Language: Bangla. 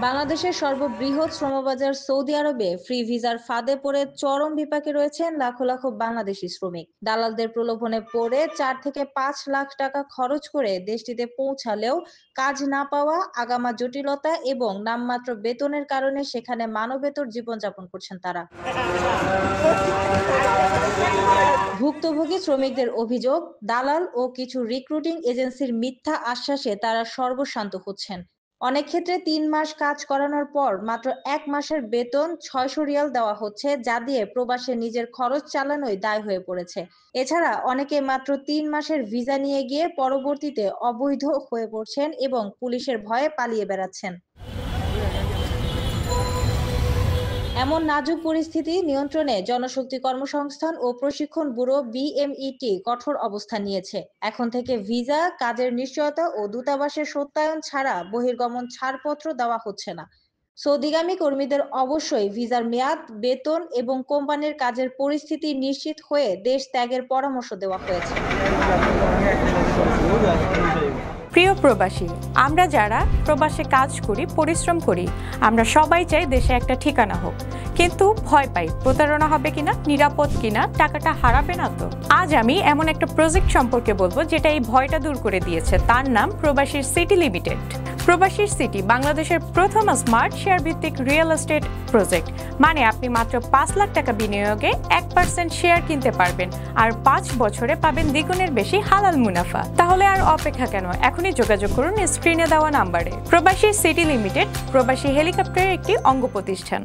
বাংলাদেশের সর্ববৃহৎ শ্রমবাজার সৌদি আরবে ফ্রি ভিসার ফাঁদে পড়ে চরম বিপাকে রয়েছেন লাখো লাখো বাংলাদেশি শ্রমিক। দালালদের প্রলোভনে পড়ে 4 থেকে 5 লাখ টাকা খরচ করে দেশটিতে পৌঁছালেও কাজ না পাওয়া, আগামা জটিলতা এবং নামমাত্র বেতনের কারণে সেখানে মানবেতর জীবনযাপন করছেন তারা। ভুক্তভোগী শ্রমিকদের অভিযোগ, দালাল ও কিছু রিক্রুটিং এজেন্সির মিথ্যা আশ্বাসে তারা সর্বশান্ত হচ্ছেন। অনেক ক্ষেত্রে 3 মাস কাজ করানোর পর মাত্র 1 মাসের বেতন 600 রিয়াল দেওয়া হচ্ছে, যা দিয়ে প্রবাসে নিজের খরচ চালানোই দায় হয়ে পড়েছে। এছাড়া অনেকে মাত্র 3 মাসের ভিসা নিয়ে গিয়ে পরবর্তীতে অবৈধ হয়ে পড়ছেন এবং পুলিশের ভয়ে পালিয়ে বেড়াচ্ছেন। এমন নাজুক পরিস্থিতি নিয়ন্ত্রণে জনশক্তি কর্মসংস্থান ও প্রশিক্ষণ ব্যুরো বিএমইটি কঠোর অবস্থান নিয়েছে। এখন থেকে ভিসা, কাজের নিশ্চয়তা ও দূতাবাসের সত্যায়ন ছাড়া বহির্গমন ছাড়পত্র দেওয়া হচ্ছে না। সৌদিগামী কর্মীদের অবশ্যই ভিসার মেয়াদ, বেতন এবং কোম্পানির কাজের পরিস্থিতি নিশ্চিত হয়ে দেশ ত্যাগের পরামর্শ দেওয়া হয়েছে। প্রিয় প্রবাসী, আমরা যারা প্রবাসে কাজ করি, পরিশ্রম করি, আমরা সবাই চাই দেশে একটা ঠিকানা হোক, কিন্তু ভয় পাই প্রতারণা হবে কিনা, নিরাপদ কিনা, টাকাটা হারাবে না তো। আজ আমি এমন একটা প্রজেক্ট সম্পর্কে বলবো যেটা এই ভয়টা দূর করে দিয়েছে। তার নাম প্রবাসীর সিটি লিমিটেড। প্রবাসীর সিটি বাংলাদেশের প্রথম স্মার্ট শেয়ার ভিত্তিক রিয়েল এস্টেট প্রজেক্ট। মানে আপনি মাত্র 5 লাখ টাকা বিনিয়োগে 1% শেয়ার কিনতে পারবেন, আর 5 বছরে পাবেন দ্বিগুণের বেশি হালাল মুনাফা। তাহলে আর অপেক্ষা কেন? এখনই যোগাযোগ করুন স্ক্রিনে দেওয়া নাম্বারে। প্রবাসী সিটি লিমিটেড প্রবাসী হেলিকপ্টারের একটি অঙ্গ প্রতিষ্ঠান।